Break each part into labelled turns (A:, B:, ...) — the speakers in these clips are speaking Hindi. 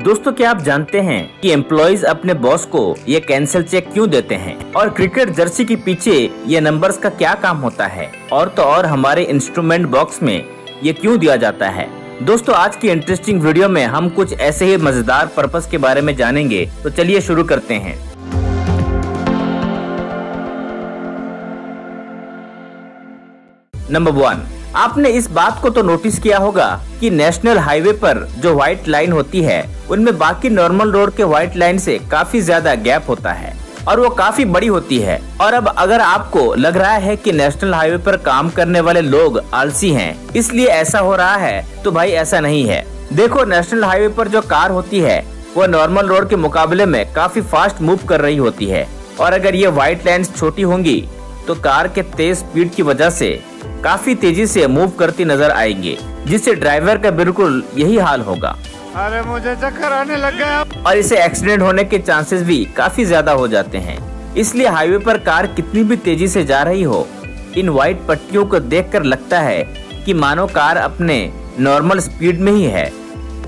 A: दोस्तों क्या आप जानते हैं कि एम्प्लॉइज अपने बॉस को ये कैंसिल चेक क्यों देते हैं और क्रिकेट जर्सी के पीछे ये नंबर्स का क्या काम होता है, और तो और हमारे इंस्ट्रूमेंट बॉक्स में ये क्यों दिया जाता है। दोस्तों आज की इंटरेस्टिंग वीडियो में हम कुछ ऐसे ही मजेदार पर्पस के बारे में जानेंगे, तो चलिए शुरू करते हैं। नंबर 1, आपने इस बात को तो नोटिस किया होगा कि नेशनल हाईवे पर जो व्हाइट लाइन होती है उनमें बाकी नॉर्मल रोड के व्हाइट लाइन से काफी ज्यादा गैप होता है और वो काफी बड़ी होती है। और अब अगर आपको लग रहा है कि नेशनल हाईवे पर काम करने वाले लोग आलसी हैं इसलिए ऐसा हो रहा है, तो भाई ऐसा नहीं है। देखो, नेशनल हाईवे पर जो कार होती है वो नॉर्मल रोड के मुकाबले में काफी फास्ट मूव कर रही होती है, और अगर ये व्हाइट लाइन्स छोटी होंगी तो कार के तेज स्पीड की वजह से काफी तेजी से मूव करती नजर आएंगे, जिससे ड्राइवर का बिल्कुल यही हाल होगा।
B: अरे मुझे चक्कर आने लग गया
A: और इसे एक्सीडेंट होने के चांसेस भी काफी ज्यादा हो जाते हैं। इसलिए हाईवे पर कार कितनी भी तेजी से जा रही हो, इन व्हाइट पट्टियों को देखकर लगता है कि मानो कार अपने नॉर्मल स्पीड में ही है।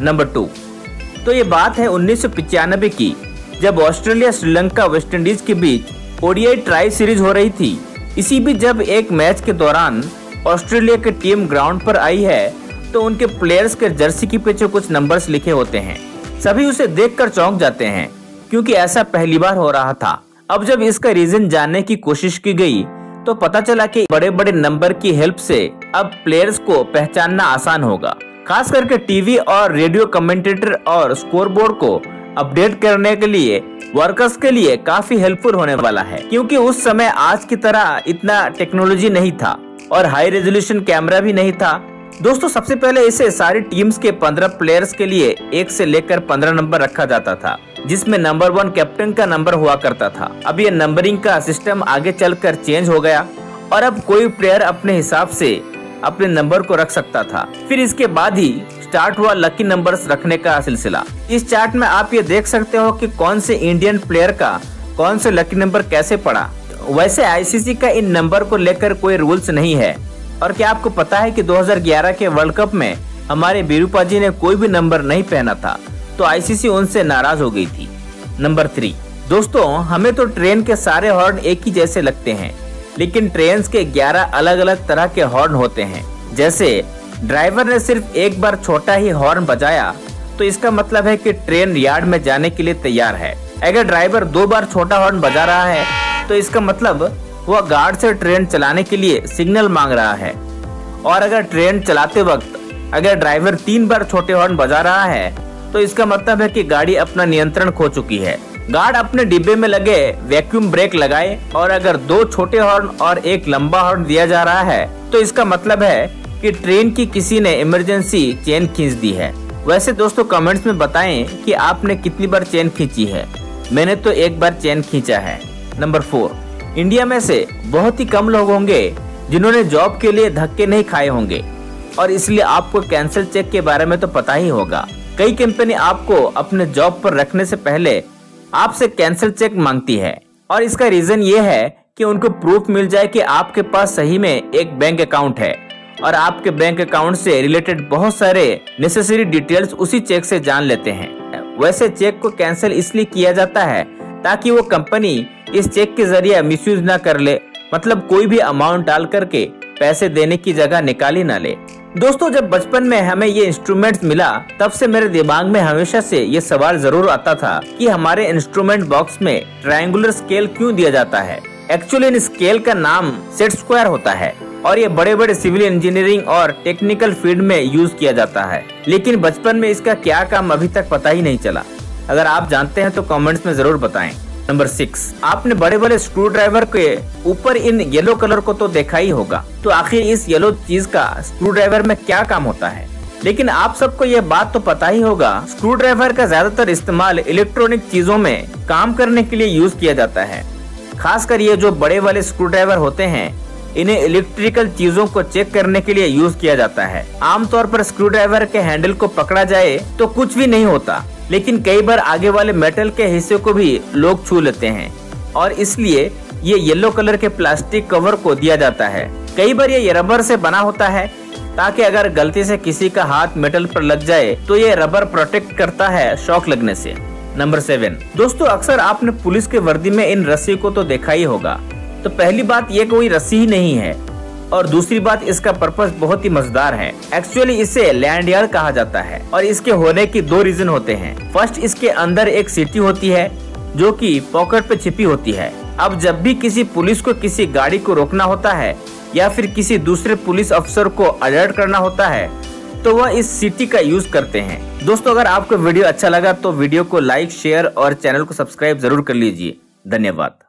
A: नंबर 2, तो ये बात है 1995 की, जब ऑस्ट्रेलिया श्रीलंका वेस्टइंडीज के बीच ओडीआई ट्राई सीरीज हो रही थी। इसी बीच जब एक मैच के दौरान ऑस्ट्रेलिया की टीम ग्राउंड पर आई है तो उनके प्लेयर्स के जर्सी के पीछे कुछ नंबर्स लिखे होते हैं। सभी उसे देखकर चौंक जाते हैं क्योंकि ऐसा पहली बार हो रहा था। अब जब इसका रीजन जानने की कोशिश की गई तो पता चला कि बड़े बड़े नंबर की हेल्प से अब प्लेयर्स को पहचानना आसान होगा। खास करके टीवी और रेडियो कमेंटेटर और स्कोरबोर्ड को अपडेट करने के लिए वर्कर्स के लिए काफी हेल्पफुल होने वाला है, क्योंकि उस समय आज की तरह इतना टेक्नोलॉजी नहीं था और हाई रेजोल्यूशन कैमरा भी नहीं था। दोस्तों सबसे पहले इसे सारी टीम्स के 15 प्लेयर्स के लिए 1 से लेकर 15 नंबर रखा जाता था, जिसमें नंबर 1 कैप्टन का नंबर हुआ करता था। अब ये नंबरिंग का सिस्टम आगे चलकर चेंज हो गया और अब कोई प्लेयर अपने हिसाब से अपने नंबर को रख सकता था। फिर इसके बाद ही स्टार्ट हुआ लकी नंबर्स रखने का सिलसिला। इस चार्ट में आप ये देख सकते हो कि कौन से इंडियन प्लेयर का कौन से लकी नंबर कैसे पड़ा। वैसे आईसीसी का इन नंबर को लेकर कोई रूल्स नहीं है। और क्या आपको पता है कि 2011 के वर्ल्ड कप में हमारे बीरूपा जी ने कोई भी नंबर नहीं पहना था, तो आईसीसी उनसे नाराज हो गई थी। नंबर 3, दोस्तों हमें तो ट्रेन के सारे हॉर्न एक ही जैसे लगते हैं, लेकिन ट्रेन के 11 अलग अलग तरह के हॉर्न होते हैं। जैसे ड्राइवर ने सिर्फ एक बार छोटा ही हॉर्न बजाया तो इसका मतलब है कि ट्रेन यार्ड में जाने के लिए तैयार है। अगर ड्राइवर 2 बार छोटा हॉर्न बजा रहा है तो इसका मतलब वह गार्ड से ट्रेन चलाने के लिए सिग्नल मांग रहा है। और अगर ट्रेन चलाते वक्त अगर ड्राइवर 3 बार छोटे हॉर्न बजा रहा है तो इसका मतलब है कि गाड़ी अपना नियंत्रण खो चुकी है। गार्ड अपने डिब्बे में लगे वैक्यूम ब्रेक लगाए और अगर 2 छोटे हॉर्न और 1 लंबा हॉर्न दिया जा रहा है तो इसका मतलब है कि ट्रेन की किसी ने इमरजेंसी चेन खींच दी है। वैसे दोस्तों कमेंट्स में बताएं कि आपने कितनी बार चेन खींची है। मैंने तो 1 बार चेन खींचा है। नंबर 4, इंडिया में से बहुत ही कम लोग होंगे जिन्होंने जॉब के लिए धक्के नहीं खाए होंगे, और इसलिए आपको कैंसिल चेक के बारे में तो पता ही होगा। कई कंपनी आपको अपने जॉब पर रखने से पहले आपसे कैंसिल चेक मांगती है, और इसका रीजन ये है कि उनको प्रूफ मिल जाए कि आपके पास सही में एक बैंक अकाउंट है और आपके बैंक अकाउंट से रिलेटेड बहुत सारे नेसेसरी डिटेल्स उसी चेक से जान लेते हैं। वैसे चेक को कैंसिल इसलिए किया जाता है ताकि वो कंपनी इस चेक के जरिए मिसयूज ना कर ले, मतलब कोई भी अमाउंट डाल करके पैसे देने की जगह निकाल ही ना ले। दोस्तों जब बचपन में हमें ये इंस्ट्रूमेंट्स मिला तब से मेरे दिमाग में हमेशा से ये सवाल जरूर आता था कि हमारे इंस्ट्रूमेंट बॉक्स में ट्रायंगुलर स्केल क्यों दिया जाता है। एक्चुअली इन स्केल का नाम सेट स्क्वायर होता है और ये बड़े बड़े सिविल इंजीनियरिंग और टेक्निकल फील्ड में यूज किया जाता है, लेकिन बचपन में इसका क्या काम अभी तक पता ही नहीं चला। अगर आप जानते हैं तो कमेंट्स में जरूर बताएं। नंबर 6, आपने बड़े बड़े स्क्रू ड्राइवर के ऊपर इन येलो कलर को तो देखा ही होगा, तो आखिर इस येलो चीज का स्क्रू ड्राइवर में क्या काम होता है। लेकिन आप सबको ये बात तो पता ही होगा, स्क्रू ड्राइवर का ज्यादातर इस्तेमाल इलेक्ट्रॉनिक चीजों में काम करने के लिए यूज किया जाता है। खासकर ये जो बड़े वाले स्क्रू ड्राइवर होते हैं इन्हें इलेक्ट्रिकल चीजों को चेक करने के लिए यूज किया जाता है। आमतौर पर स्क्रू ड्राइवर के हैंडल को पकड़ा जाए तो कुछ भी नहीं होता, लेकिन कई बार आगे वाले मेटल के हिस्से को भी लोग छू लेते हैं और इसलिए ये येलो कलर के प्लास्टिक कवर को दिया जाता है। कई बार ये रबर से बना होता है ताकि अगर गलती से किसी का हाथ मेटल पर लग जाए तो ये रबर प्रोटेक्ट करता है शॉक लगने से। नंबर 7 दोस्तों, अक्सर आपने पुलिस के वर्दी में इन रस्सी को तो देखा ही होगा। तो पहली बात ये कोई रस्सी ही नहीं है और दूसरी बात इसका पर्पस बहुत ही मजेदार है। एक्चुअली इसे लैंडयार्ड कहा जाता है और इसके होने की 2 रीजन होते हैं। फर्स्ट, इसके अंदर एक सीटी होती है जो कि पॉकेट पे छिपी होती है। अब जब भी किसी पुलिस को किसी गाड़ी को रोकना होता है या फिर किसी दूसरे पुलिस अफसर को अलर्ट करना होता है तो वह इस सीटी का यूज करते हैं। दोस्तों, अगर आपको वीडियो अच्छा लगा तो वीडियो को लाइक, शेयर और चैनल को सब्सक्राइब जरूर कर लीजिए। धन्यवाद।